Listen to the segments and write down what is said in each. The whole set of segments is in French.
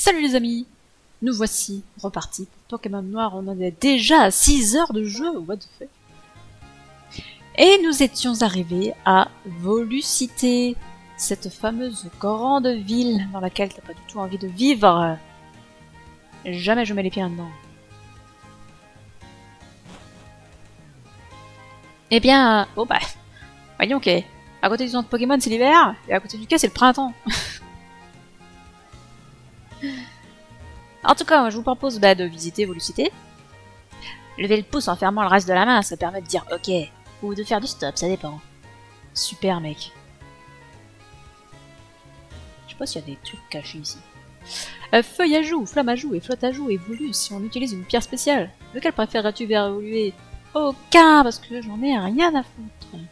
Salut les amis, nous voici repartis pour Pokémon Noir. On en est déjà à 6 heures de jeu, what the fuck. Et nous étions arrivés à Volucité, cette fameuse grande ville dans laquelle t'as pas du tout envie de vivre. Jamais je mets les pieds là-dedans. Eh bien, bon bah, voyons que à côté du centre Pokémon c'est l'hiver, et à côté du quai c'est le printemps. En tout cas, moi, je vous propose de visiter Volucité. Lever le pouce en fermant le reste de la main, ça permet de dire ok, ou de faire du stop, ça dépend. Super mec. Je sais pas s'il y a des trucs cachés ici. Feuille à joue, flamme à joue et flotte à joue évolue si on utilise une pierre spéciale. Lequel préférerais-tu vers évoluer? Aucun, parce que j'en ai rien à foutre.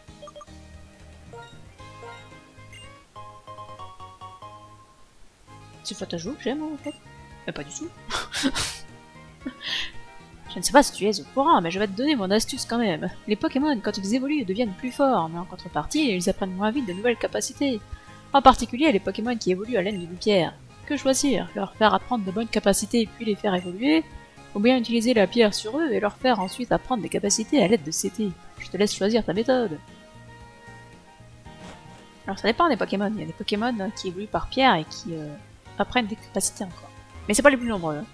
C'est flotte à joue que j'aime en fait. Mais pas du tout. Je ne sais pas si tu es au courant, mais je vais te donner mon astuce quand même. Les Pokémon, quand ils évoluent, deviennent plus forts, mais en contrepartie, ils apprennent moins vite de nouvelles capacités. En particulier les Pokémon qui évoluent à l'aide d'une pierre. Que choisir? Leur faire apprendre de bonnes capacités puis les faire évoluer? Ou bien utiliser la pierre sur eux et leur faire ensuite apprendre des capacités à l'aide de CT? Je te laisse choisir ta méthode. Alors ça dépend des Pokémon. Il y a des Pokémon qui évoluent par pierre et qui apprennent des capacités encore. Mais c'est pas les plus nombreux.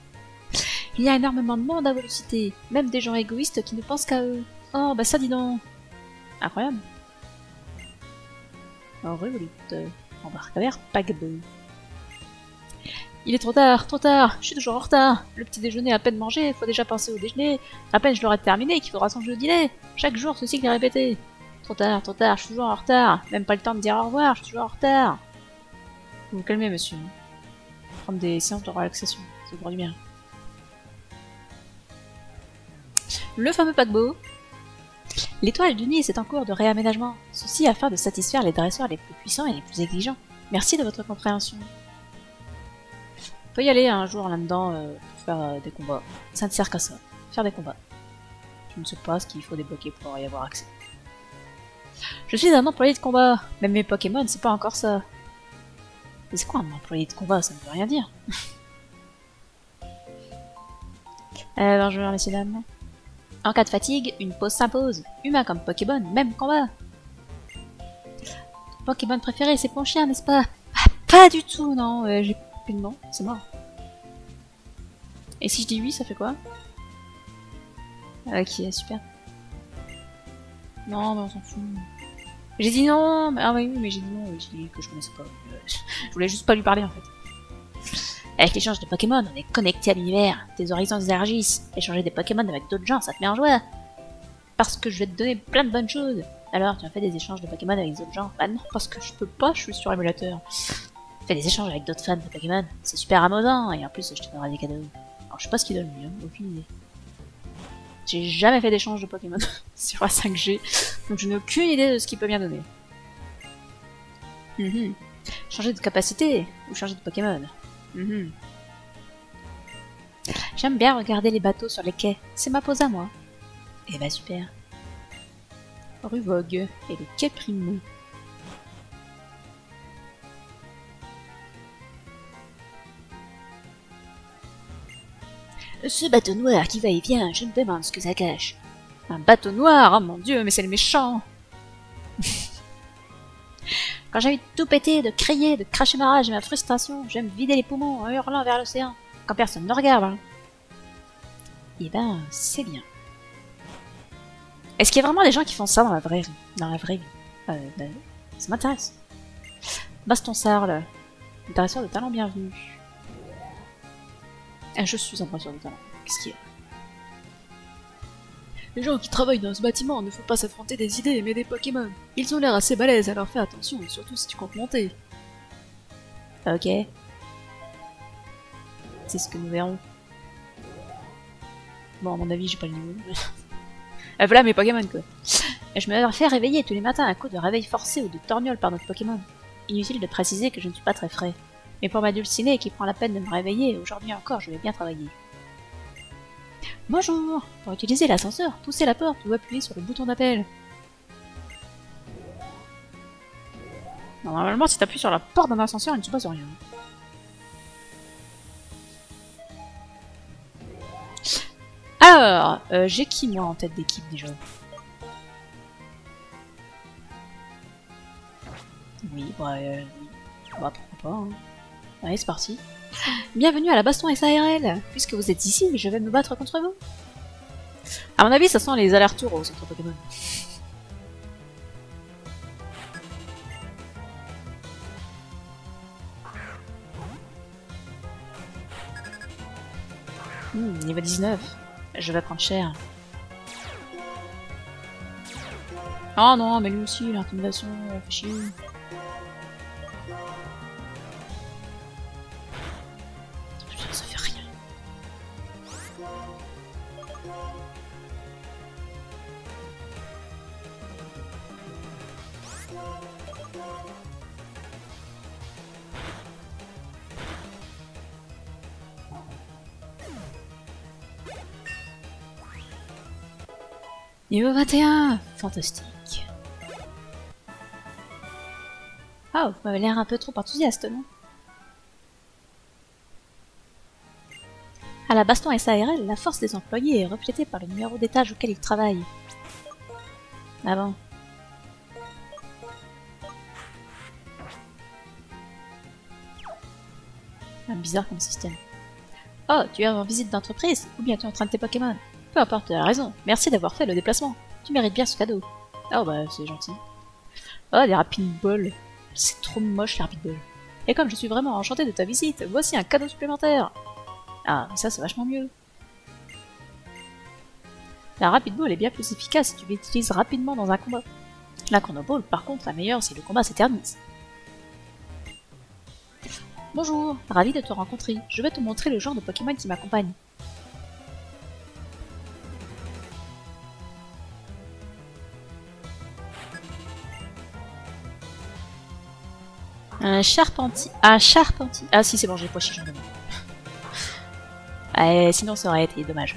Il y a énormément de monde à Volucité, même des gens égoïstes qui ne pensent qu'à eux. Oh, bah ça dis donc. Incroyable. Oh, Revolute. Embarque vers paquebot. Il est trop tard, je suis toujours en retard. Le petit déjeuner à peine mangé, faut déjà penser au déjeuner. À peine je l'aurai terminé qu'il faudra songer au dîner. Chaque jour, ce cycle est répété. Trop tard, je suis toujours en retard. Même pas le temps de dire au revoir, je suis toujours en retard. Vous vous calmez, monsieur. Prendre des séances de relaxation, ça vous fera du bien. Le fameux paquebot. L'étoile du Nid est en cours de réaménagement, ceci afin de satisfaire les dresseurs les plus puissants et les plus exigeants. Merci de votre compréhension. On peut y aller un jour là-dedans pour faire des combats. Ça ne sert qu'à ça, faire des combats. Je ne sais pas ce qu'il faut débloquer pour y avoir accès. Je suis un employé de combat, même mes Pokémon c'est pas encore ça. Mais c'est quoi un employé de combat? Ça ne veut rien dire. Bonjour messieurs dames. En cas de fatigue, une pause s'impose. Humain comme Pokémon, même combat. Ton Pokémon préféré, c'est ton chien, n'est-ce pas? Ah, pas du tout, non. J'ai plus de nom, c'est mort. Et si je dis oui, ça fait quoi? Ok, super. Non, mais on s'en fout. J'ai dit non, mais... Ah oui, mais j'ai dit non, j'ai dit que je connaissais pas. Je voulais juste pas lui parler en fait. Avec l'échange de Pokémon, on est connecté à l'univers. Tes horizons élargissent. Échanger des Pokémon avec d'autres gens, ça te met en joie. Parce que je vais te donner plein de bonnes choses. Alors, tu as fait des échanges de Pokémon avec d'autres gens? Bah non, parce que je peux pas, je suis sur émulateur. Fais des échanges avec d'autres fans de Pokémon. C'est super amusant, et en plus, je te donnerai des cadeaux. Alors, je sais pas ce qu'il donne lui, hein, aucune idée. J'ai jamais fait d'échange de Pokémon sur la 5G, donc je n'ai aucune idée de ce qu'il peut bien donner. Changer de capacité, ou changer de Pokémon. J'aime bien regarder les bateaux sur les quais, c'est ma pause à moi. Eh bah super. Rue Vogue et le quai Primo. Ce bateau noir qui va et vient, je me demande ce que ça cache. Un bateau noir, oh mon dieu, mais c'est le méchant. Quand j'ai envie de tout péter, de crier, de cracher ma rage et ma frustration, j'aime vider les poumons en hurlant vers l'océan, quand personne ne regarde. Hein. Eh ben, c'est bien. Est-ce qu'il y a vraiment des gens qui font ça dans la vraie vie? Dans la vraie vie ça m'intéresse. Baston Sarle, dresseur de talent bienvenue. Je suis un dresseur de talent. Qu'est-ce qu'il y a? Les gens qui travaillent dans ce bâtiment ne faut pas s'affronter des idées, mais des Pokémon. Ils ont l'air assez balèzes, alors fais attention, surtout si tu comptes monter. Ok. C'est ce que nous verrons. Bon, à mon avis, j'ai pas le niveau. Voilà mes Pokémon, quoi. Je me fais réveiller tous les matins à coup de réveil forcé ou de torgnole par notre Pokémon. Inutile de préciser que je ne suis pas très frais. Mais pour ma dulcinée qui prend la peine de me réveiller, aujourd'hui encore, je vais bien travailler. Bonjour! Pour utiliser l'ascenseur, poussez la porte ou appuyez sur le bouton d'appel. Normalement, si t'appuies sur la porte d'un ascenseur, il ne se passe rien. Alors, j'ai qui moi en tête d'équipe déjà? Oui, bah, bah pourquoi pas. Hein. Allez, c'est parti. Bienvenue à la Baston SARL. Puisque vous êtes ici, je vais me battre contre vous. À mon avis, ça sent les allers-retours au centre Pokémon. Niveau 19. Je vais prendre cher. Oh non, mais lui aussi, l'intimidation, fait chier. Putain, ça fait rien. Niveau 21. Fantastique. Ah, vous m'avez l'air un peu trop enthousiaste, non? À la Baston SARL, la force des employés est reflétée par le numéro d'étage auquel ils travaillent. Ah bon? Bizarre comme système. Oh, tu es en visite d'entreprise ou bien tu es en train de tes Pokémon? Peu importe, tu as raison. Merci d'avoir fait le déplacement. Tu mérites bien ce cadeau. Oh bah, c'est gentil. Oh, des Rapid Balls. C'est trop moche, les Rapid Balls. Et comme je suis vraiment enchantée de ta visite, voici un cadeau supplémentaire. Ah, ça c'est vachement mieux. La Rapid Ball est bien plus efficace si tu l'utilises rapidement dans un combat. La Chrono Ball, par contre, est meilleure si le combat s'éternise. Bonjour, ravi de te rencontrer. Je vais te montrer le genre de Pokémon qui m'accompagne. Un Charpentier. Un Charpentier. Ah si, c'est bon, j'ai pas chier, j'en ai. Sinon, ça aurait été dommage.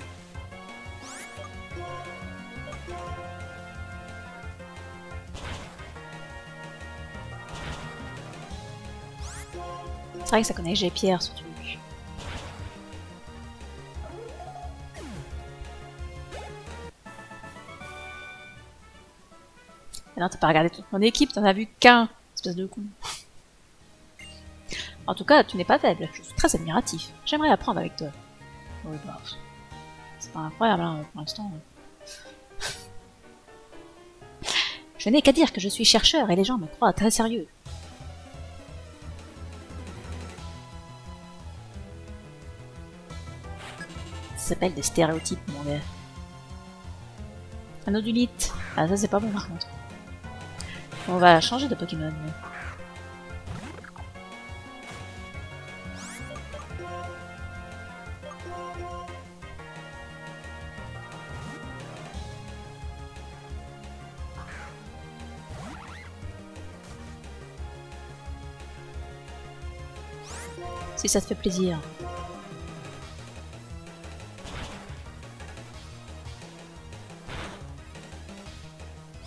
C'est vrai que ça connaît G-Pierre, ce truc. Et non, t'as pas regardé toute mon équipe, t'en as vu qu'un, espèce de con. En tout cas, tu n'es pas faible, je suis très admiratif. J'aimerais apprendre avec toi. Oui, bah, c'est pas incroyable, hein, pour l'instant. Je n'ai qu'à dire que je suis chercheur et les gens me croient très sérieux. Ça s'appelle des stéréotypes, mon gars. Un odulite. Ah, ça c'est pas bon par contre. On va changer de Pokémon. Si ça te fait plaisir.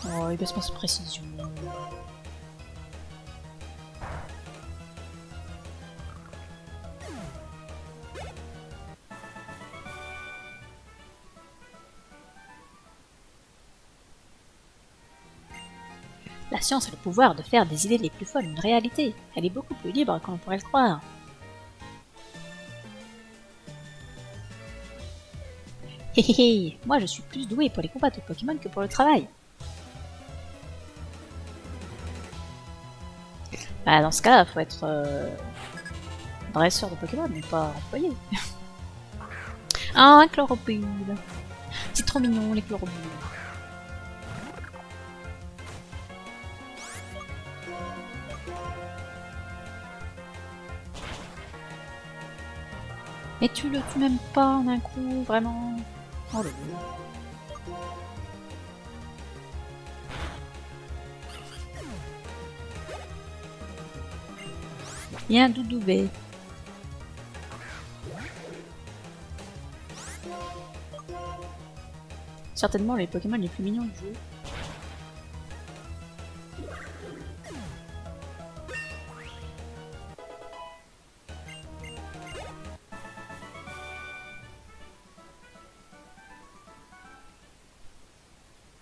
Oh, il baisse pas sa précision. La science a le pouvoir de faire des idées les plus folles une réalité. Elle est beaucoup plus libre qu'on pourrait le croire. Hé hé hé, moi je suis plus douée pour les combats de Pokémon que pour le travail. Bah dans ce cas, faut être dresseur de Pokémon, mais pas employé. Ah, un Chloropule. C'est trop mignon les Chloropules. Et tu le tues même pas en un coup, vraiment. Oh le dieu. Il y a un Doudouvet. Certainement les Pokémon les plus mignons du jeu.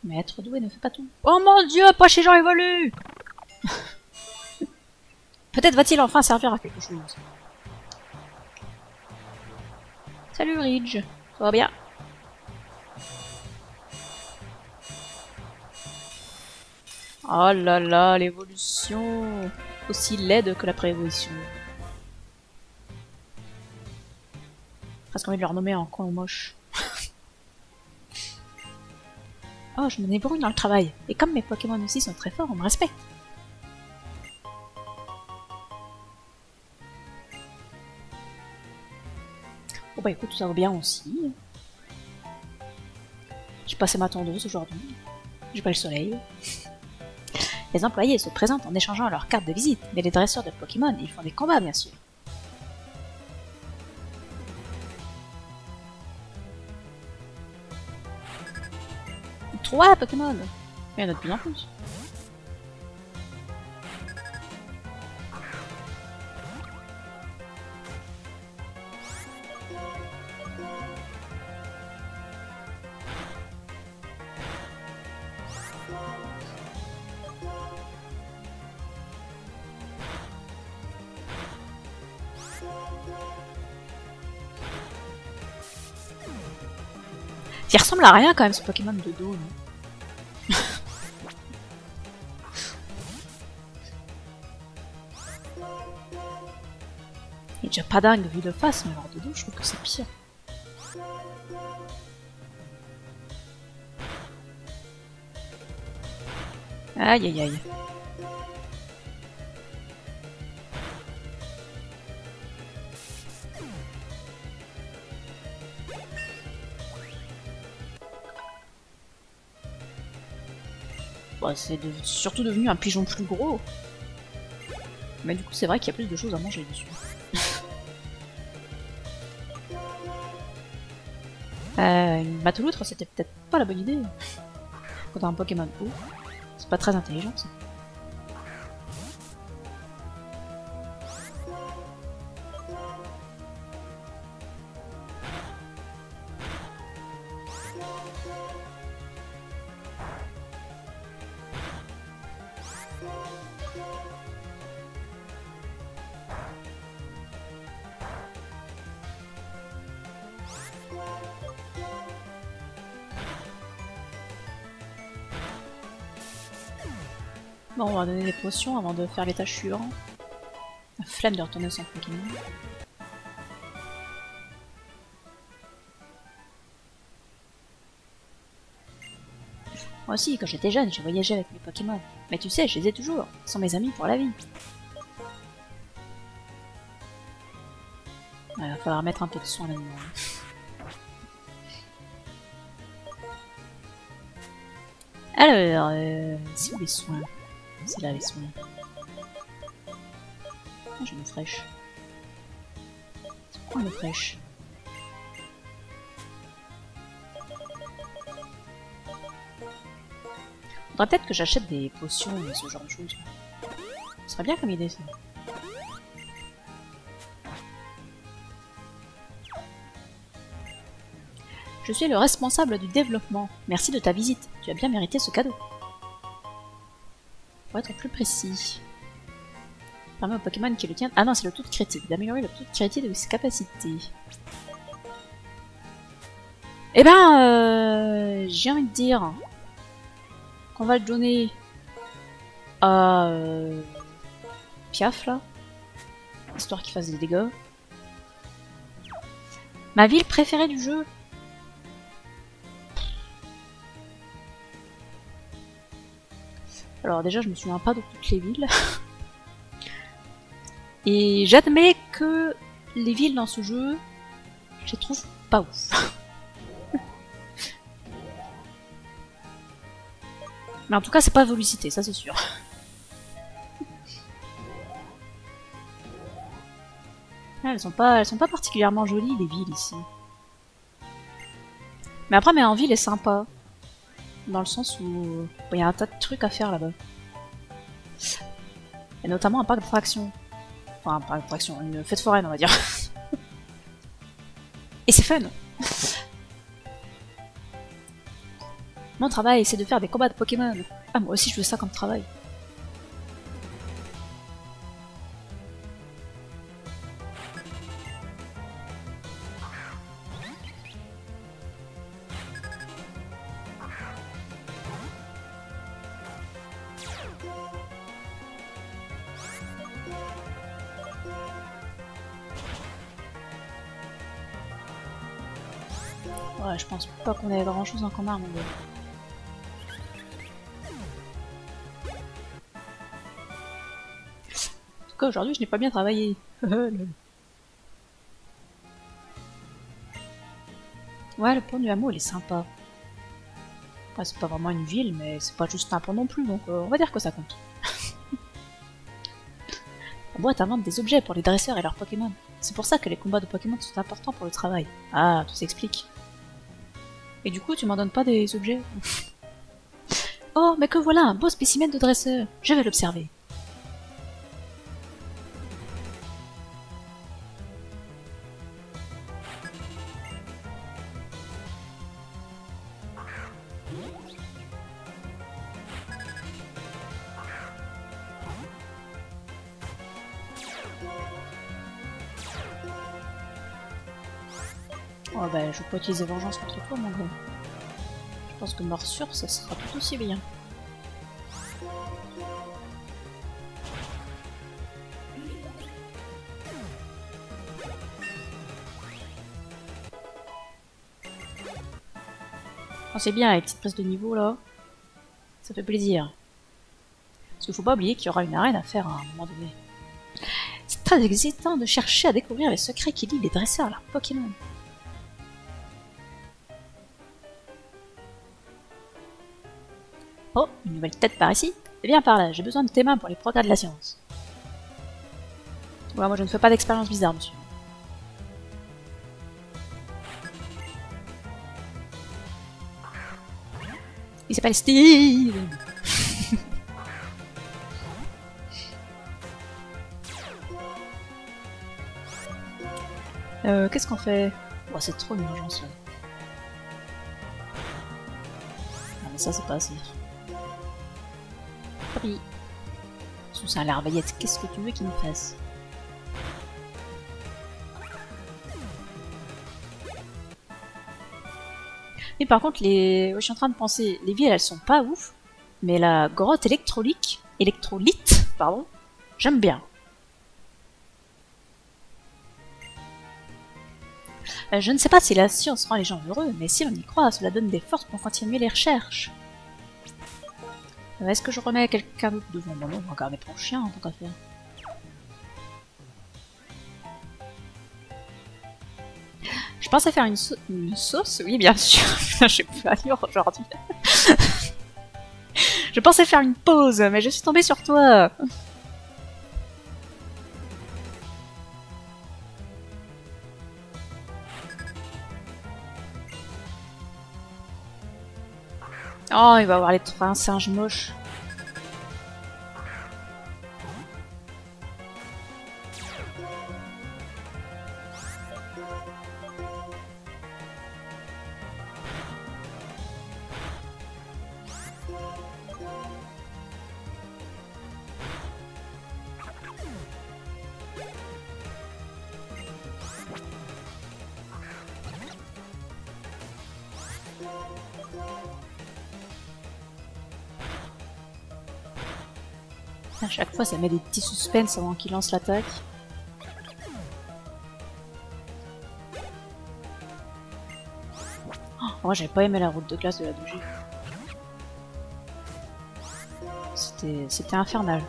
Mais être doué ne fait pas tout. Oh mon dieu, poche chez gens évolue. Peut-être va-t-il enfin servir à quelque chose. Salut Ridge, ça va bien? Oh là là, l'évolution! Aussi laide que la préévolution. Presque envie de leur nommer un coin moche. Oh, je me débrouille dans le travail. Et comme mes Pokémon aussi sont très forts, on me respecte. Bon bah écoute, ça va bien aussi. J'ai passé ma tondeuse aujourd'hui. J'ai pas le soleil. Les employés se présentent en échangeant leurs cartes de visite, mais les dresseurs de Pokémon, ils font des combats bien sûr. Trois Pokémon! Il y en a de plus en plus. Il ressemble à rien quand même ce Pokémon de dos, non? Il est déjà pas dingue vu de face, mais alors de dos, je trouve que c'est pire. Aïe aïe aïe. Bon, c'est surtout devenu un pigeon plus gros. Mais du coup, c'est vrai qu'il y a plus de choses à manger dessus. Une Matouloutre, c'était peut-être pas la bonne idée. Quand t'as un Pokémon haut, c'est pas très intelligent ça. Bon, on va donner des potions avant de faire les tâches suivantes. La flemme de retourner sans Pokémon. Moi aussi, quand j'étais jeune, j'ai voyagé avec mes Pokémon. Mais tu sais, je les ai toujours. Ils sont mes amis pour la vie. Il va falloir mettre un peu de soin là-dedans. Alors, c'est où les soins? C'est là les soins. Ah, j'ai une fraîche. C'est quoi une fraîche? Faudrait peut-être que j'achète des potions et ce genre de choses. Ce serait bien comme idée ça. Je suis le responsable du développement. Merci de ta visite. Tu as bien mérité ce cadeau. Pour être plus précis. Permet au Pokémon qui le tient... Ah non, c'est le taux de critique. D'améliorer le taux de critique de ses capacités. Eh ben, j'ai envie de dire qu'on va le donner à Piaf, là. Histoire qu'il fasse des dégâts. Ma ville préférée du jeu. Alors déjà, je me souviens pas de toutes les villes. Et j'admets que les villes dans ce jeu, je les trouve pas ouf. Mais en tout cas, c'est pas Volicité, ça c'est sûr. Ah, elles sont pas particulièrement jolies les villes ici. Mais après, Méanville est sympa. Dans le sens où il y a un tas de trucs à faire là-bas. Et notamment un parc d'attractions. Enfin, un parc d'attractions, une fête foraine, on va dire. Et c'est fun. Mon travail, c'est de faire des combats de Pokémon. Ah, moi aussi je veux ça comme travail. Ouais, je pense pas qu'on ait grand chose en commun, mon gars. En tout cas, aujourd'hui, je n'ai pas bien travaillé. Ouais, le pont du hameau, il est sympa. Ouais, c'est pas vraiment une ville, mais c'est pas juste un pont non plus, donc on va dire que ça compte. La boîte invente des objets pour les dresseurs et leurs Pokémon. C'est pour ça que les combats de Pokémon sont importants pour le travail. Ah, tout s'explique. Et du coup, tu m'en donnes pas des objets? Oh, mais que voilà, un beau spécimen de dresseur. Je vais l'observer. Oh bah, je vais pas utiliser vengeance contre toi, mon gars. Je pense que morsure, ça sera tout aussi bien. Oh, c'est bien, les petites prises de niveau, là. Ça fait plaisir. Parce qu'il faut pas oublier qu'il y aura une arène à faire à un moment donné. C'est très excitant de chercher à découvrir les secrets qui lient les dresseurs à leurs Pokémon. Oh, une nouvelle tête par ici. Eh bien par là, j'ai besoin de tes mains pour les progrès de la science. Ouais, moi je ne fais pas d'expérience bizarre, monsieur. Il s'appelle Steve. Qu'est-ce qu'on fait? Oh, c'est trop une urgence là. Ah, mais ça c'est pas assez. Oui. Sous un larvaillette, qu'est-ce que tu veux qu'il me fasse? Mais par contre, les... je suis en train de penser, les villes elles sont pas ouf, mais la grotte électrolyte, pardon, j'aime bien. Je ne sais pas si la science rend les gens heureux, mais si on y croit, cela donne des forces pour continuer les recherches. Est-ce que je remets quelqu'un d'autre devant moi? Non, on va garder pour le chien en tant qu'à faire. Je pensais faire une sauce, oui bien sûr. Je sais plus à lire aujourd'hui. Je pensais faire une pause, mais je suis tombée sur toi. Oh, il va avoir les trois singes moches. À chaque fois, ça met des petits suspens avant qu'il lance l'attaque. Oh, moi, j'avais pas aimé la route de glace de la 2G. C'était infernal.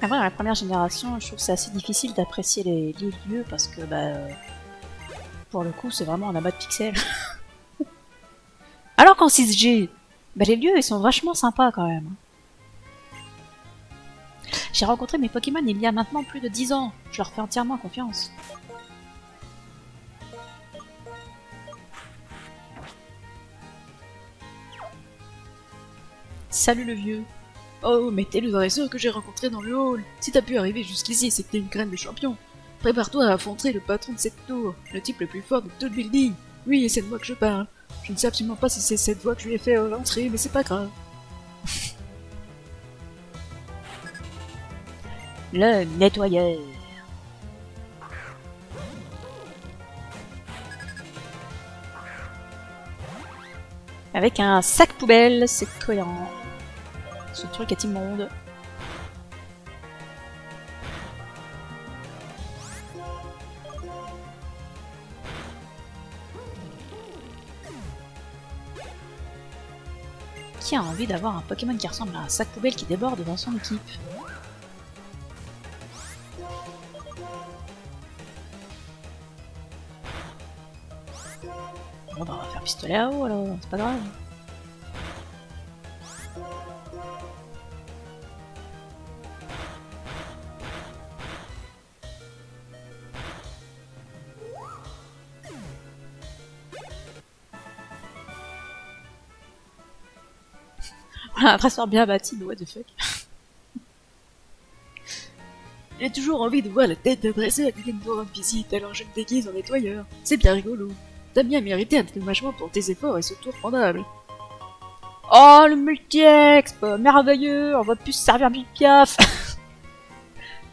Après, dans la première génération, je trouve que c'est assez difficile d'apprécier les lieux parce que, bah, pour le coup, c'est vraiment un amas de pixels. Alors qu'en 6G, bah, les lieux, ils sont vachement sympas quand même. J'ai rencontré mes Pokémon il y a maintenant plus de 10 ans. Je leur fais entièrement confiance. Salut le vieux. Oh, mais t'es le dresseur que j'ai rencontré dans le hall. Si t'as pu arriver jusqu'ici, c'est que t'es une graine de champion. Prépare-toi à affronter le patron de cette tour, le type le plus fort de tout le building. Oui, et c'est de moi que je parle. Je ne sais absolument pas si c'est cette voix que je lui ai fait entrer, mais c'est pas grave. Le nettoyeur. Avec un sac poubelle, c'est cohérent. Ce truc est immonde. Qui a envie d'avoir un Pokémon qui ressemble à un sac poubelle qui déborde dans son équipe? Bon bah on va faire pistolet à eau alors, c'est pas grave. Voilà, un dresseur bien bâti, mais what the fuck. J'ai toujours envie de voir la tête d'un dresseur qui vient de nous rendre visite, alors je me déguise en nettoyeur. C'est bien rigolo. T'as bien mérité un dédommagement pour tes efforts et ce tour pendable. Oh le multi-exp, merveilleux, on va plus se servir du piaf.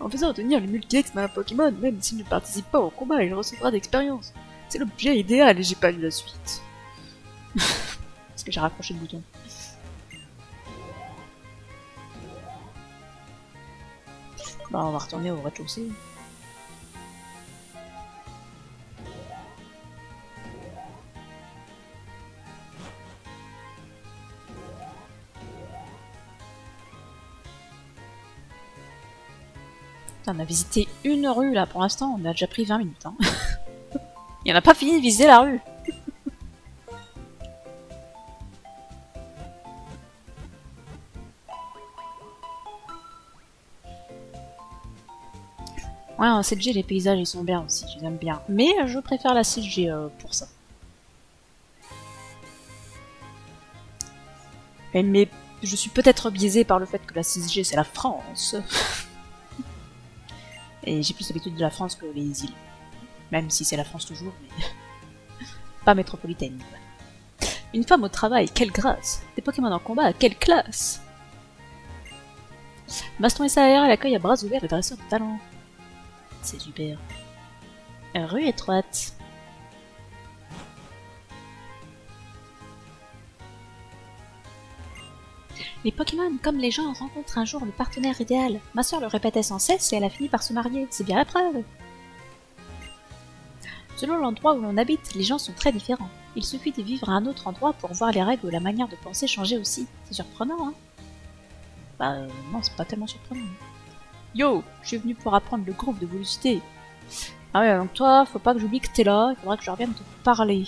En faisant obtenir le multi-exp à un Pokémon, même s'il ne participe pas au combat, il recevra d'expérience. C'est l'objet idéal et j'ai pas lu la suite. Parce que j'ai raccroché le bouton. Bah on va retourner au rez-de-chaussée. On a visité une rue là pour l'instant, on a déjà pris 20 minutes. Hein. Et on n'a pas fini de visiter la rue. Ouais, en 7G, les paysages ils sont bien aussi, je les aime bien. Mais je préfère la 6G pour ça. Mais je suis peut-être biaisée par le fait que la 6G c'est la France. Et j'ai plus l'habitude de la France que les îles. Même si c'est la France toujours, mais pas métropolitaine. Quoi. Une femme au travail, quelle grâce! Des Pokémon en combat, quelle classe! Baston SARL accueille à bras ouverts le dresseur de talent. C'est super. Rue étroite. Les Pokémon, comme les gens, rencontrent un jour le partenaire idéal. Ma sœur le répétait sans cesse et elle a fini par se marier. C'est bien la preuve. Selon l'endroit où l'on habite, les gens sont très différents. Il suffit de vivre à un autre endroit pour voir les règles ou la manière de penser changer aussi. C'est surprenant, hein? Bah non, c'est pas tellement surprenant. Yo, je suis venu pour apprendre le groupe de Vélocité. Ah ouais, donc toi, faut pas que j'oublie que t'es là, il faudra que je revienne te parler.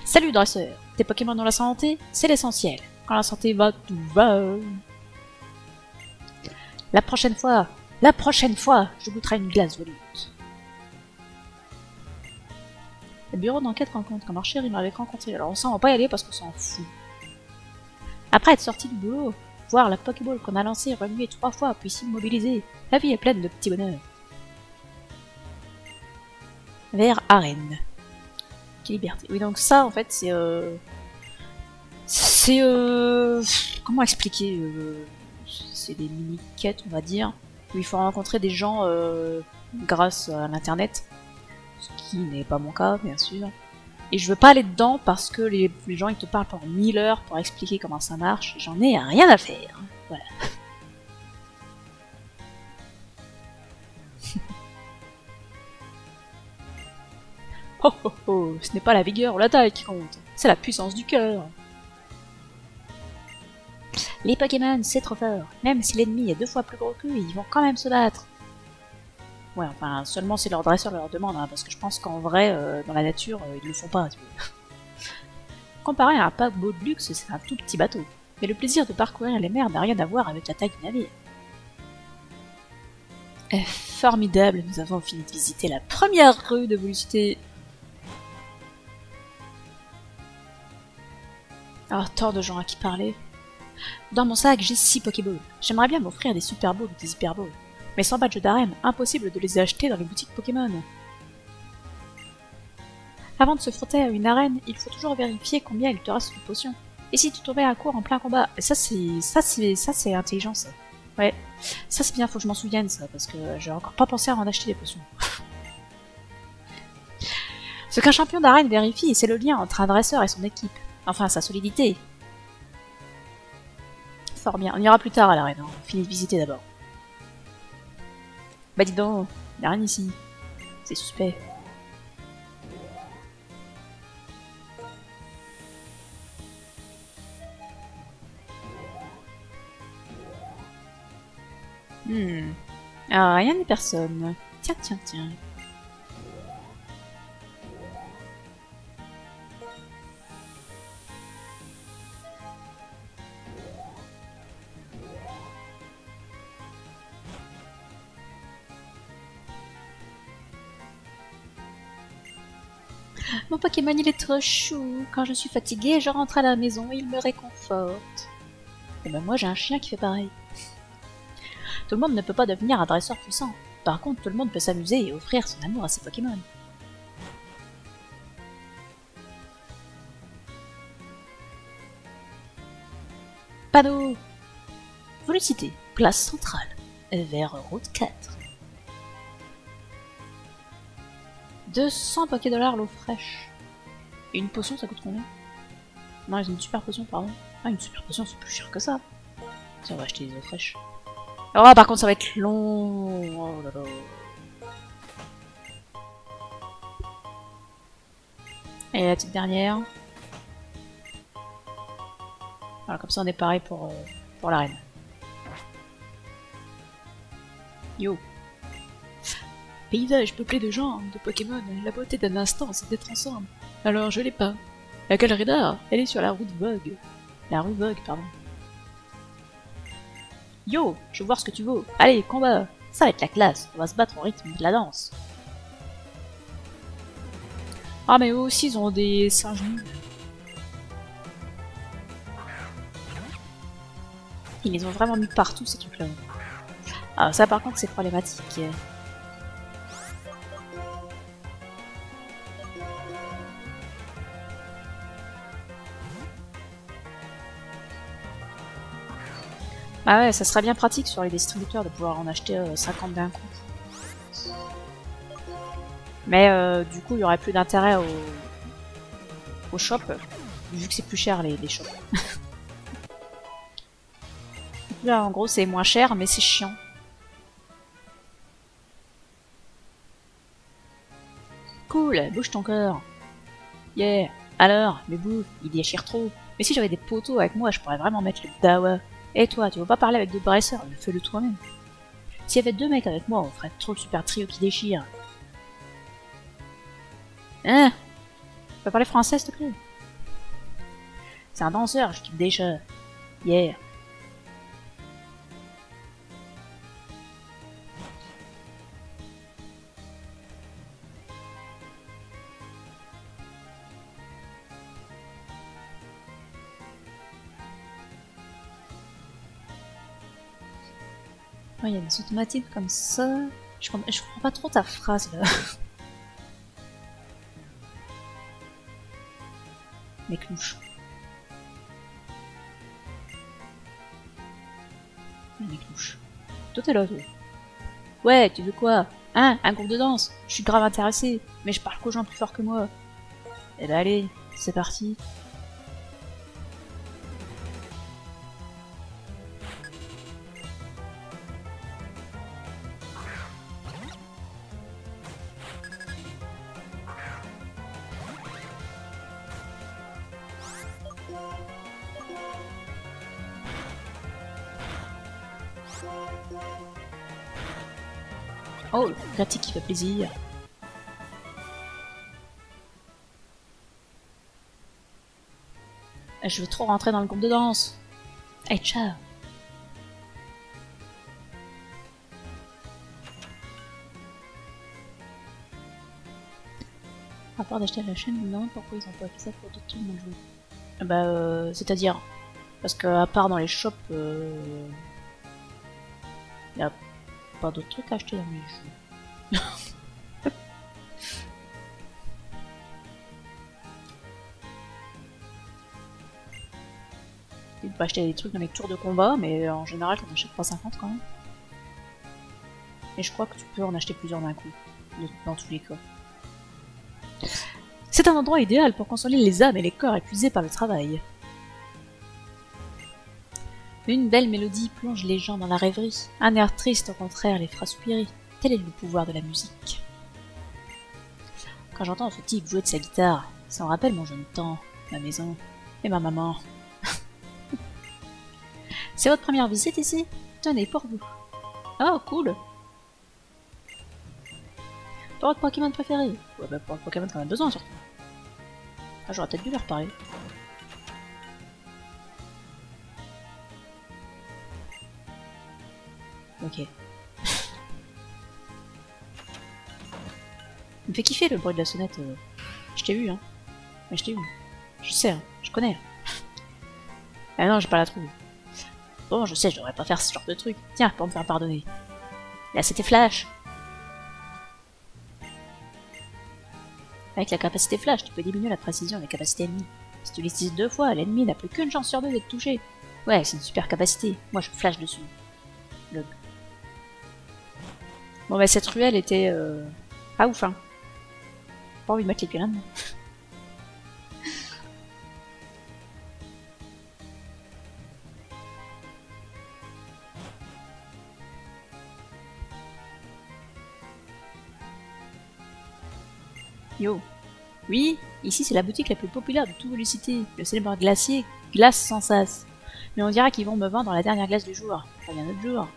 Salut dresseur, tes Pokémon dans la santé, c'est l'essentiel. Quand la santé va, tout va. La prochaine fois, je goûterai une glace volute. Le bureau d'enquête rencontre quand Archer il m'avait rencontré, alors on va pas y aller parce qu'on s'en fout. Après être sorti du boulot, voir la Pokéball qu'on a lancée remuer 3 fois puis s'immobiliser, la vie est pleine de petits bonheurs. Vers Arène. Quelle liberté. Oui, donc ça, en fait, c'est... comment expliquer c'est des mini-quêtes, on va dire, où il faut rencontrer des gens grâce à l'internet, ce qui n'est pas mon cas, bien sûr. Et je veux pas aller dedans parce que les gens ils te parlent pendant 1000 heures pour expliquer comment ça marche, j'en ai rien à faire. Voilà. Oh oh oh, ce n'est pas la vigueur ou la taille qui compte, c'est la puissance du cœur. Les Pokémon, c'est trop fort. Même si l'ennemi est 2 fois plus gros qu'eux, ils vont quand même se battre. Ouais, enfin, seulement si leur dresseur leur demande, hein, parce que je pense qu'en vrai, dans la nature, ils le font pas. Tu vois. Comparé à un paquebot de luxe, c'est un tout petit bateau. Mais le plaisir de parcourir les mers n'a rien à voir avec la taille du navire. Formidable, nous avons fini de visiter la première rue de Vélocité. Ah, tant de gens à qui parler. Dans mon sac, j'ai 6 Pokéballs. J'aimerais bien m'offrir des Super Balls ou des Hyper Balls. Mais sans badge d'arène, impossible de les acheter dans les boutiques Pokémon. Avant de se frotter à une arène, il faut toujours vérifier combien il te reste de potions. Et si tu tombais à court en plein combat, ça c'est intelligent ça. Ouais, ça c'est bien, faut que je m'en souvienne ça, parce que j'ai encore pas pensé à en acheter des potions. Ce qu'un champion d'arène vérifie, c'est le lien entre un dresseur et son équipe. Enfin, sa solidité. Fort bien, on ira plus tard à l'arène, hein. On finit de visiter d'abord. Bah dis donc, y'a rien ici. C'est suspect. Ah, rien ni personne. Tiens, tiens, tiens. Mon Pokémon il est trop chou. Quand je suis fatiguée, je rentre à la maison et il me réconforte. Et ben moi j'ai un chien qui fait pareil. Tout le monde ne peut pas devenir un dresseur puissant. Par contre, tout le monde peut s'amuser et offrir son amour à ses Pokémon. Panneau Volucité, place centrale, vers route 4. 200 $, l'eau fraîche. Et une potion, ça coûte combien? Non, une super potion, pardon. Ah, une super potion, c'est plus cher que ça. Tiens, on va acheter des eaux fraîches. Oh, par contre, ça va être long. Oh là là. Et la petite dernière. Voilà, comme ça, on est pareil pour l'arène. Yo. Paysage peuplé de gens, de Pokémon, la beauté d'un instant, c'est d'être ensemble. Alors je l'ai pas. La galerie d'art, elle est sur la route Vogue. La rue Vogue, pardon. Yo, je veux voir ce que tu vaux. Allez, combat. Ça va être la classe, on va se battre au rythme de la danse. Ah mais eux aussi ils ont des singes nus. Ils les ont vraiment mis partout ces trucs là. Ah ça par contre c'est problématique. Ah ouais, ça serait bien pratique sur les distributeurs de pouvoir en acheter 50 d'un coup. Mais du coup, il y aurait plus d'intérêt au shop, vu que c'est plus cher les shops. Là, en gros, c'est moins cher, mais c'est chiant. Cool, bouge ton corps. Yeah. Alors, mais bouge, il déchire trop. Mais si j'avais des poteaux avec moi, je pourrais vraiment mettre le dawa. Et toi, tu veux pas parler avec deux dresseurs? Fais-le toi-même. S'il y avait 2 mecs avec moi, on ferait trop le super trio qui déchire. Hein? Tu peux parler français, s'il te plaît? C'est un danseur, je kiffe déjà. Yeah. Il y a des automatiques comme ça. Je comprends pas trop ta phrase là. Mes clouches. Mes clouches. Toi t'es là, toi. Ouais, tu veux quoi? Hein? Un groupe de danse? Je suis grave intéressé, mais je parle qu'aux gens plus forts que moi. Eh ben allez, c'est parti. Oh, critique qui fait plaisir. Je veux trop rentrer dans le groupe de danse. Hey, ciao. À part d'acheter la chaîne, je me demande pourquoi ils ont pas fait ça pour d'autres trucs dans le jeu. Bah, c'est-à-dire... Parce que à part dans les shops, y a pas d'autres trucs à acheter dans les jeux. Tu peux acheter des trucs dans les tours de combat, mais en général t'en achètes pas 50 quand même. Et je crois que tu peux en acheter plusieurs d'un coup, dans tous les cas. C'est un endroit idéal pour consoler les âmes et les corps épuisés par le travail. Une belle mélodie plonge les gens dans la rêverie. Un air triste, au contraire, les fera soupirer. Tel est le pouvoir de la musique. Quand j'entends ce type jouer de sa guitare, ça me rappelle mon jeune temps, ma maison et ma maman. C'est votre première visite ici? Tenez, pour vous. Oh, cool! Pour votre Pokémon préféré? Ouais, bah pour le Pokémon qu'on a besoin, surtout. Ah, j'aurais peut-être dû leur parler. Ok. Il me fait kiffer le bruit de la sonnette. Je t'ai vu, hein. Mais je t'ai vu. Je sais, hein. Je connais. Ah non, j'ai pas la trouve. Bon, je sais, je devrais pas faire ce genre de truc. Tiens, pour me faire pardonner. Là, c'était Flash. Avec la capacité Flash, tu peux diminuer la précision des capacités ennemies. Si tu l'utilises 2 fois, l'ennemi n'a plus qu'une chance sur 2 d'être touché. Ouais, c'est une super capacité. Moi, je flash dessus. Log. Bon, bah, cette ruelle était pas ouf, hein. Pas envie de mettre les pieds là-dedans. Yo. Oui, ici c'est la boutique la plus populaire de toute Velocity, le célèbre glacier Glace sans sas. Mais on dira qu'ils vont me vendre la dernière glace du jour. Pas bien autre jour.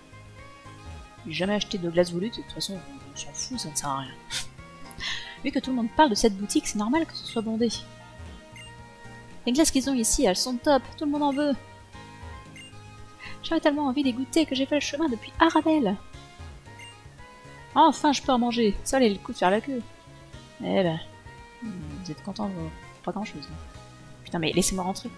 J'ai jamais acheté de glace volute, de toute façon on s'en fout, ça ne sert à rien. Vu que tout le monde parle de cette boutique, c'est normal que ce soit bondé. Les glaces qu'ils ont ici, elles sont top, tout le monde en veut. J'avais tellement envie d'y goûter que j'ai fait le chemin depuis Arabelle. Enfin, je peux en manger, ça valait le coup de faire la queue. Eh ben, vous êtes content de pas grand chose. Putain, mais laissez-moi rentrer.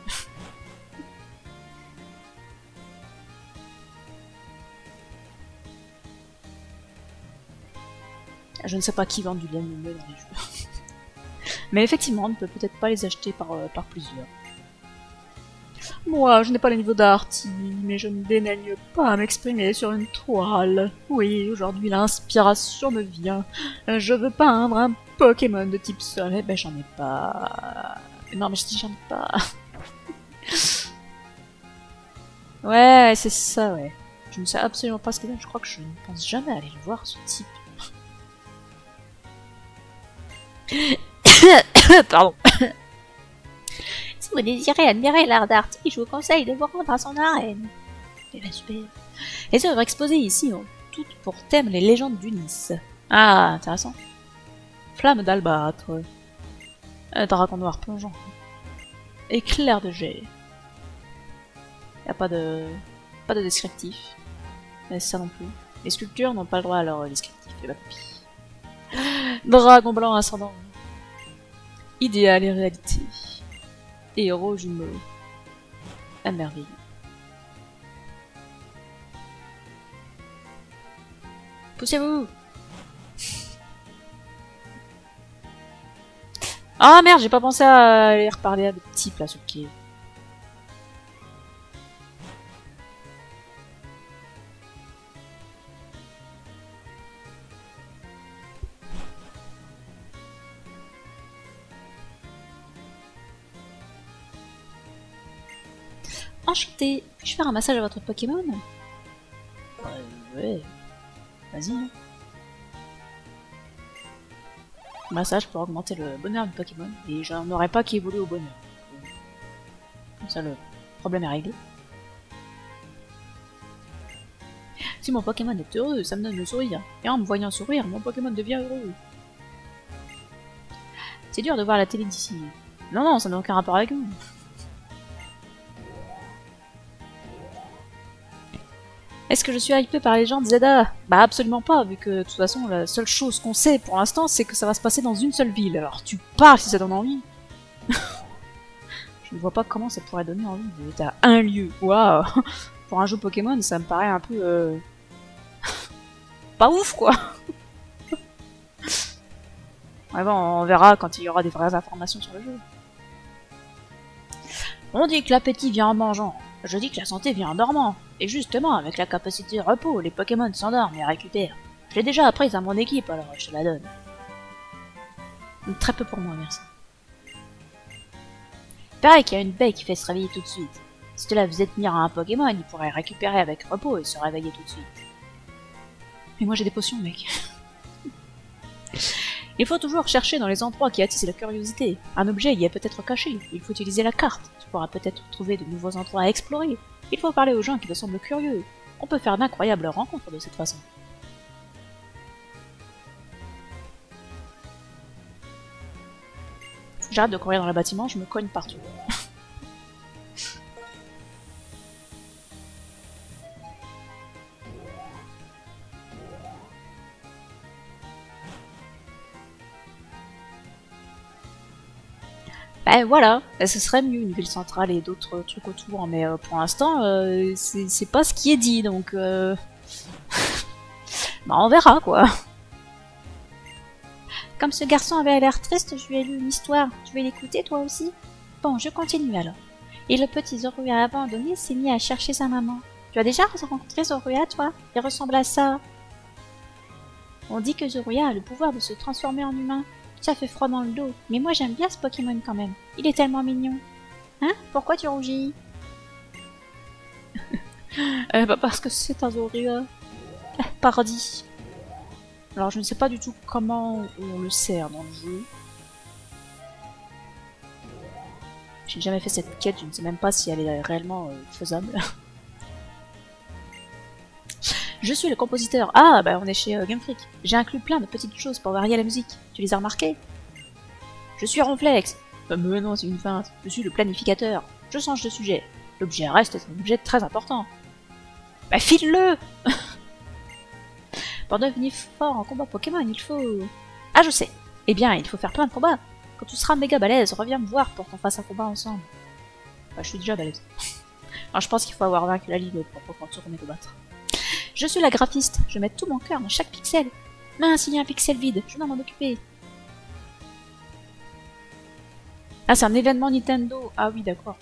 Je ne sais pas qui vend du lait mieux dans les jeux. Mais effectivement, on ne peut peut-être pas les acheter par plusieurs. Moi, je n'ai pas le niveau d'Arty, mais je ne dénaigne pas à m'exprimer sur une toile. Oui, aujourd'hui l'inspiration me vient. Je veux peindre un Pokémon de type sol. Eh ben, j'en ai pas. Non, mais je dis j'en ai pas. Ouais, c'est ça, ouais. Je ne sais absolument pas ce qu'il a. Je crois que je ne pense jamais aller le voir, ce type. Pardon. Si vous désirez admirer l'art d'Arty, je vous conseille de vous rendre à son arène. Eh ben, super. Les œuvres exposées ici ont toutes pour thème les légendes d'Unis. Ah, intéressant. Flamme d'albâtre. Dragon noir plongeant. Éclair de jet. Y a pas de descriptif. Mais ça non plus. Les sculptures n'ont pas le droit à leur descriptif. Et la copie. Dragon blanc ascendant. Idéal et réalité. Héros jumeaux. À merveille. Poussez-vous! Ah merde, j'ai pas pensé à aller reparler à des types là sur le quai. Enchanté, puis-je faire un massage à votre Pokémon? Ouais. Vas-y. Hein. Massage pour augmenter le bonheur du Pokémon. Et j'en aurais pas qui évolue au bonheur. Comme ça, le problème est réglé. Si mon Pokémon est heureux, ça me donne le sourire. Et en me voyant sourire, mon Pokémon devient heureux. C'est dur de voir la télé d'ici. Non, non, ça n'a aucun rapport avec vous. Est-ce que je suis hypé par les gens de Zelda? Bah absolument pas, vu que de toute façon la seule chose qu'on sait pour l'instant c'est que ça va se passer dans une seule ville. Alors tu parles si ça donne envie. Je Je ne vois pas comment ça pourrait donner envie d'être à un lieu. Waouh. Pour un jeu Pokémon, ça me paraît un peu... pas ouf, quoi. Ouais, bon, on verra quand il y aura des vraies informations sur le jeu. On dit que l'appétit vient en mangeant. Je dis que la santé vient en dormant. Et justement, avec la capacité de repos, les Pokémon s'endorment et récupèrent. Je l'ai déjà apprise à mon équipe, alors je te la donne. Très peu pour moi, merci. Pareil qu'il y a une baie qui fait se réveiller tout de suite. Si tu la faisais tenir à un Pokémon, il pourrait récupérer avec repos et se réveiller tout de suite. Mais moi j'ai des potions, mec. Il faut toujours chercher dans les endroits qui attisent la curiosité. Un objet y est peut-être caché. Il faut utiliser la carte. Tu pourras peut-être trouver de nouveaux endroits à explorer. Il faut parler aux gens qui te semblent curieux. On peut faire d'incroyables rencontres de cette façon. J'arrête de courir dans le bâtiment, je me cogne partout. Ben voilà, ce serait mieux une ville centrale et d'autres trucs autour, mais pour l'instant, c'est pas ce qui est dit, donc... bah on verra, quoi. Comme ce garçon avait l'air triste, je lui ai lu une histoire. Tu veux l'écouter, toi aussi? Bon, je continue alors. Et le petit Zorua abandonné s'est mis à chercher sa maman. Tu as déjà rencontré Zorua, toi? Il ressemble à ça. On dit que Zorua a le pouvoir de se transformer en humain. Ça fait froid dans le dos, mais moi j'aime bien ce Pokémon quand même. Il est tellement mignon. Hein? Pourquoi tu rougis? Bah parce que c'est un Zorua. Pardi. Alors je ne sais pas du tout comment on le sert dans le jeu. J'ai jamais fait cette quête, je ne sais même pas si elle est réellement faisable. Je suis le compositeur. Ah, bah on est chez Game Freak. J'ai inclus plein de petites choses pour varier la musique. Tu les as remarquées? Je suis Ronflex. Mais non, c'est une feinte. Je suis le planificateur. Je change de sujet. L'objet reste un objet très important. Bah file-le! Pour devenir fort en combat Pokémon, il faut... Ah, je sais. Eh bien, il faut faire plein de combats. Quand tu seras méga balèze, reviens me voir pour qu'on fasse un combat ensemble. Bah, je suis déjà balèze. Alors, je pense qu'il faut avoir vaincu la ligue pour pouvoir tourner combattre. Je suis la graphiste. Je mets tout mon cœur dans chaque pixel. Mince, il y a un pixel vide. Je dois m'en occuper. Ah, c'est un événement Nintendo. Ah oui, d'accord.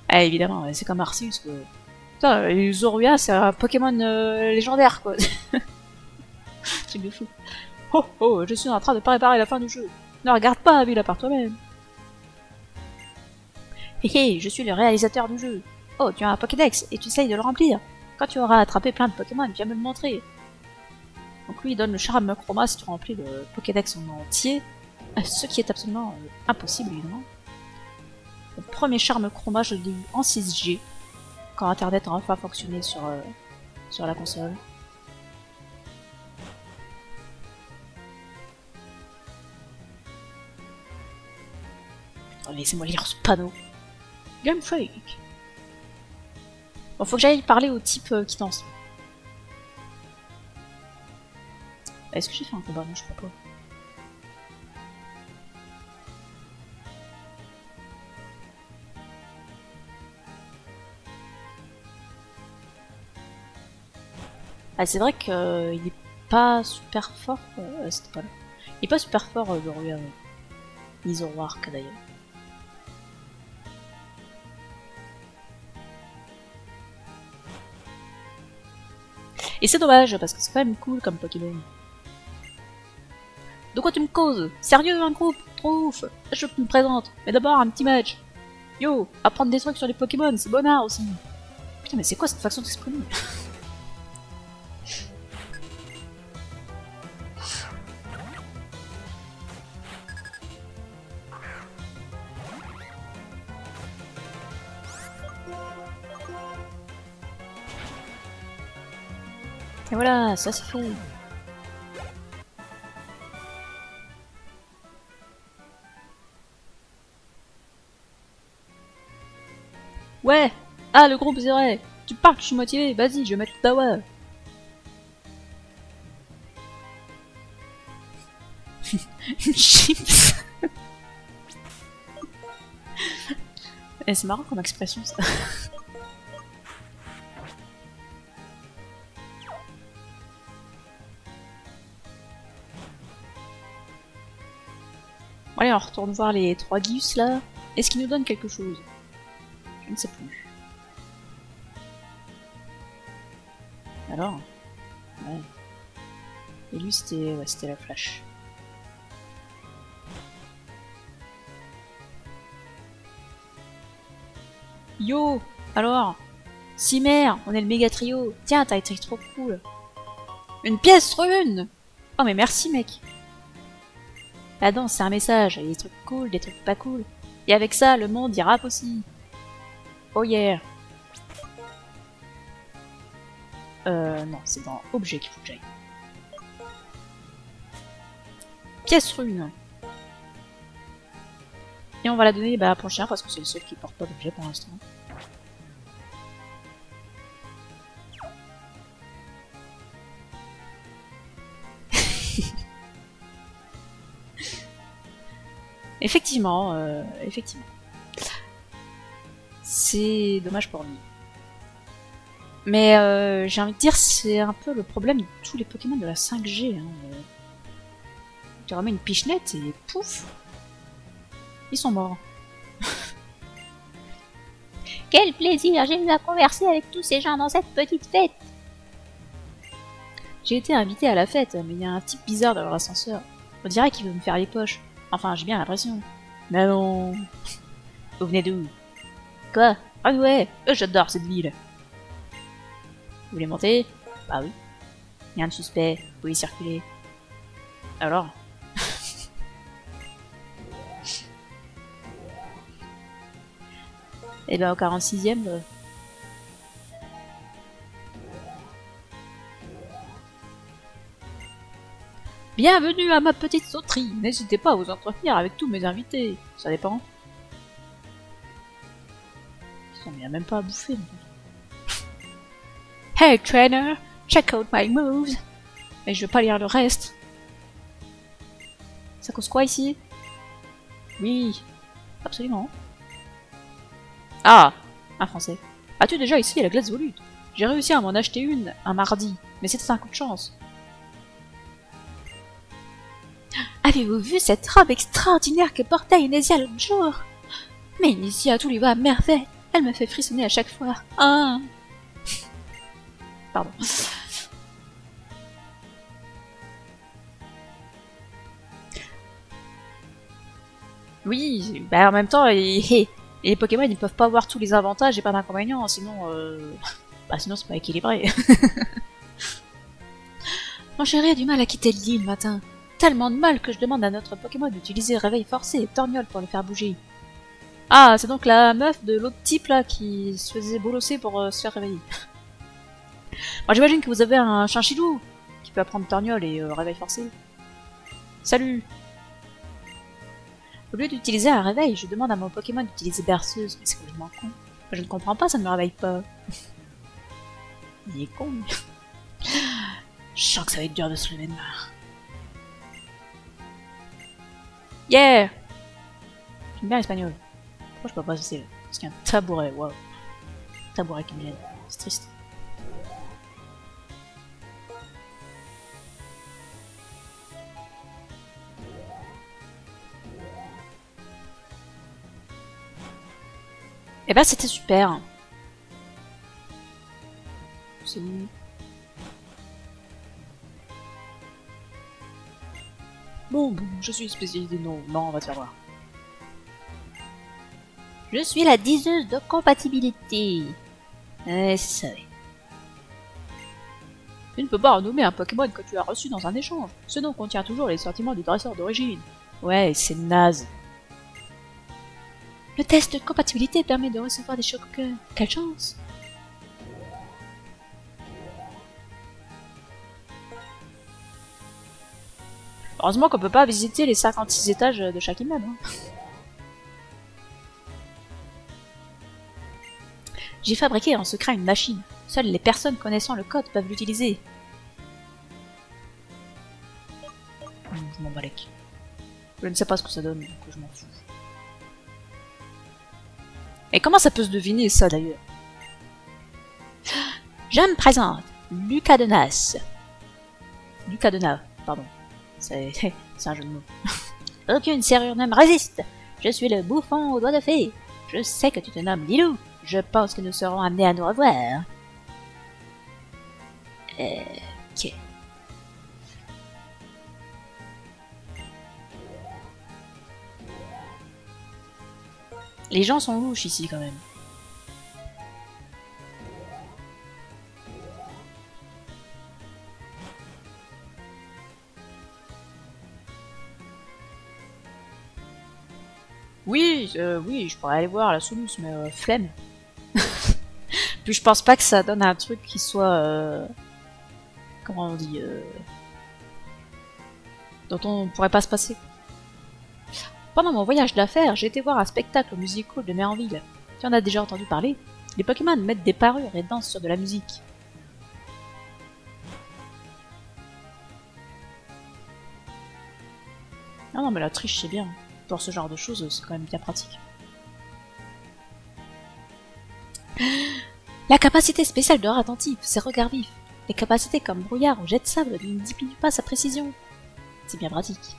Ah, évidemment, c'est comme Arceus, quoi. Putain, Zorua, c'est un Pokémon légendaire, quoi. C'est de fou. Oh, oh, je suis en train de préparer la fin du jeu. Ne regarde pas, Villa, par toi-même. Hé hé, je suis le réalisateur du jeu. Oh, tu as un Pokédex et tu essayes de le remplir. Quand tu auras attrapé plein de Pokémon, viens me le montrer. Donc lui, il donne le charme chroma si tu remplis le Pokédex en entier. Ce qui est absolument impossible, évidemment. Le premier charme chroma, je l'ai eu en 6G. Quand Internet a enfin fonctionné sur la console. Oh, laissez-moi lire ce panneau. Game Freak. Bon, faut que j'aille parler au type qui danse. Est-ce que j'ai fait un combat? Non, je crois pas. Ah, c'est vrai qu'il est pas super fort. C'était pas là. Il est pas super fort, Zorua. Ni Zoroark d'ailleurs. Et c'est dommage, parce que c'est quand même cool comme Pokémon. De quoi tu me causes? Sérieux, un groupe? Trop ouf! Je me présente, mais d'abord un petit match. Yo, apprendre des trucs sur les Pokémon, c'est bonnard aussi. Putain, mais c'est quoi cette façon d'exprimer? Et voilà, ça c'est fait. Ouais! Ah, le groupe c'est vrai! Tu parles, je suis motivé, vas-y, je vais mettre le Dawa! Chips! Et c'est marrant comme expression ça. Bon, allez, on retourne voir les 3 Gus là. Est-ce qu'ils nous donnent quelque chose? Je ne sais plus. Alors? Ouais. Et lui c'était ouais, c'était la flash. Yo! Alors? Cimer, on est le méga trio. Tiens, t'as été trop cool. Une pièce rune! Oh mais merci mec. La danse c'est un message, il y a des trucs cool, des trucs pas cool. Et avec ça, le monde y rappe aussi. Oh yeah! Non, c'est dans objet qu'il faut que j'aille. Pièce rune. Et on va la donner bah, pour le chien parce que c'est le seul qui porte pas d'objet pour l'instant. Effectivement, effectivement. C'est dommage pour lui. Mais j'ai envie de dire, c'est un peu le problème de tous les Pokémon de la 5G. Hein. Tu remets une pichenette et pouf, ils sont morts. Quel plaisir, j'ai eu à converser avec tous ces gens dans cette petite fête. J'ai été invité à la fête, mais il y a un type bizarre dans leur ascenseur. On dirait qu'il veut me faire les poches. Enfin, j'ai bien l'impression. Mais non. Vous venez d'où? Quoi? Ah ouais, j'adore cette ville. Vous voulez monter? Bah oui. Rien de suspect, vous pouvez circuler. Alors? Et ben au 46e... Bienvenue à ma petite sauterie. N'hésitez pas à vous entretenir avec tous mes invités. Ça dépend. Putain, mais il n'y a même pas à bouffer. Hey trainer, check out my moves. Mais je veux pas lire le reste. Ça cause quoi ici? Oui, absolument. Ah, un français. As-tu déjà essayé la glace volute? J'ai réussi à m'en acheter une un mardi, mais c'était un coup de chance. Avez-vous vu cette robe extraordinaire que portait Inésia l'autre jour? Mais Inésia, tout lui va à merveille. Elle me fait frissonner à chaque fois. Ah. Pardon. Oui, bah en même temps, les Pokémon ils peuvent pas avoir tous les avantages et pas d'inconvénients, sinon, bah sinon c'est pas équilibré. Mon chéri a du mal à quitter le lit le matin. Tellement de mal que je demande à notre Pokémon d'utiliser réveil forcé et torgnole pour le faire bouger. Ah, c'est donc la meuf de l'autre type là qui se faisait bolosser pour se faire réveiller. Moi j'imagine que vous avez un chinchillou qui peut apprendre torgnole et réveil forcé. Salut! Au lieu d'utiliser un réveil, je demande à mon Pokémon d'utiliser berceuse. Mais c'est complètement con. Je ne comprends pas, ça ne me réveille pas. Il est con. Je sens que ça va être dur de se lever de marre. Yeah! J'aime bien l'espagnol. Pourquoi je peux pas passer là? Parce qu'il y a un tabouret, waouh. Tabouret qui me gêne. C'est triste. Eh ben c'était super. C'est où? Bon, je suis spécialisé. Non, on va te faire voir. Je suis la diseuse de compatibilité. C'est ça. Tu ne peux pas renommer un Pokémon que tu as reçu dans un échange. Ce nom contient toujours les sentiments du dresseur d'origine. Ouais, c'est naze. Le test de compatibilité permet de recevoir des chocs-cœurs. Quelle chance! Heureusement qu'on peut pas visiter les 56 étages de chaque immeuble. Hein. J'ai fabriqué en secret une machine. Seules les personnes connaissant le code peuvent l'utiliser. Je m'en balèque. Je ne sais pas ce que ça donne, donc je m'en fous. Et comment ça peut se deviner ça d'ailleurs? Je me présente, Lucas de Nas. Lucas de Nas, pardon. C'est un jeu de mots. Aucune serrure ne me résiste. Je suis le bouffon aux doigts de fée. Je sais que tu te nommes Lilou. Je pense que nous serons amenés à nous revoir. Ok. Les gens sont louches ici quand même. Oui, oui, je pourrais aller voir la Soulous, mais flemme. Puis je pense pas que ça donne un truc qui soit... comment on dit dont on pourrait pas se passer. Pendant mon voyage d'affaires, j'ai été voir un spectacle musical de Merville. Tu en as déjà entendu parler? Les Pokémon mettent des parures et dansent sur de la musique. Ah non, mais la triche c'est bien. Pour ce genre de choses, c'est quand même bien pratique. La capacité spéciale de rat attentif, c'est regard vif. Les capacités comme brouillard ou jet de sable ne diminuent pas sa précision. C'est bien pratique.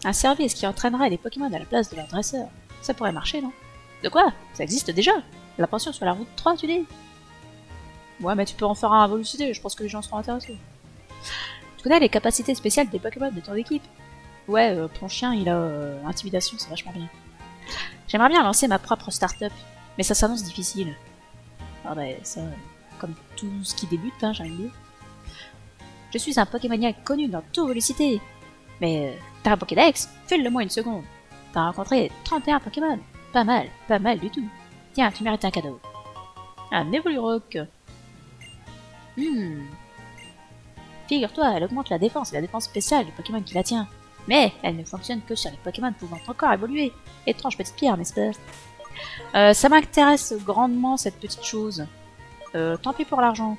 Un service qui entraînerait les Pokémon à la place de leur dresseur. Ça pourrait marcher, non? De quoi? Ça existe déjà. La pension sur la route 3, tu dis? Ouais, mais tu peux en faire un à Volucité, je pense que les gens seront intéressés. Tu connais les capacités spéciales des Pokémon de ton équipe? Ouais, ton chien, il a intimidation, c'est vachement bien. J'aimerais bien lancer ma propre start-up, mais ça s'annonce difficile. Ah bah ça, comme tout ce qui débute, hein, j'ai envie de dire. Je suis un Pokémoniaque connu dans tout Volucité. Mais t'as un Pokédex? File-le-moi une seconde. T'as rencontré 31 Pokémon. Pas mal du tout. Tiens, tu mérites un cadeau. Un Evolurock. Figure-toi, elle augmente la défense et la défense spéciale du Pokémon qui la tient. Mais elle ne fonctionne que sur les Pokémon pouvant encore évoluer. Étrange petite pierre, n'est-ce pas? Ça m'intéresse grandement cette petite chose. Tant pis pour l'argent.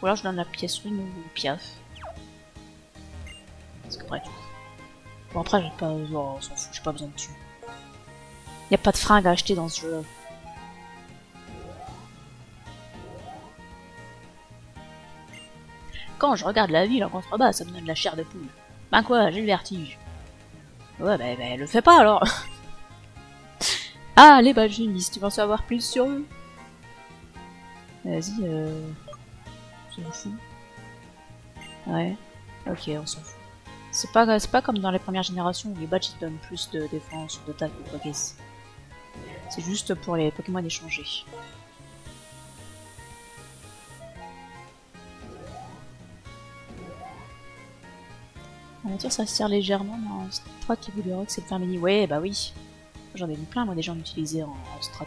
Ou alors je donne la pièce une ou piaf. Parce qu'après tout. Bon après j'ai pas. Oh, on s'en fout, j'ai pas besoin de thunes. Y a pas de fringues à acheter dans ce jeu. Quand je regarde la ville en contrebas, ça me donne la chair de poule. Ben quoi, j'ai le vertige. Ouais, bah, le fais pas alors. Ah, les badges, tu veux en savoir plus sur eux? Vas-y, on s'en fout. Ouais, ok, on s'en fout. C'est pas comme dans les premières générations où les badges donnent plus de défense ou d'attaque ou quoi qu'est-ce. C'est juste pour les Pokémon échangés. La nature ça se tire légèrement, mais en strat Evolurock c'est le faire mini. Ouais, bah oui. J'en ai vu plein moi des gens l'utiliser en strat.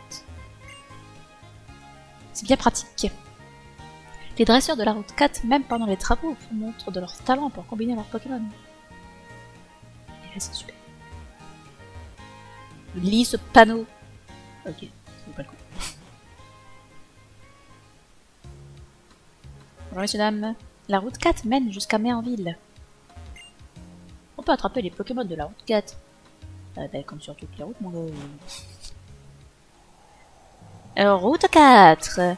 C'est bien pratique. Les dresseurs de la route 4, même pendant les travaux, font montre de leur talent pour combiner leurs Pokémon. Et là c'est super. Lis ce panneau. Ok, ça vaut pas le coup. Bonjour messieurs dames. La route 4 mène jusqu'à Merville. On peut attraper les Pokémon de la route 4. Bah, comme sur toutes les routes, mon gars. Alors, route 4.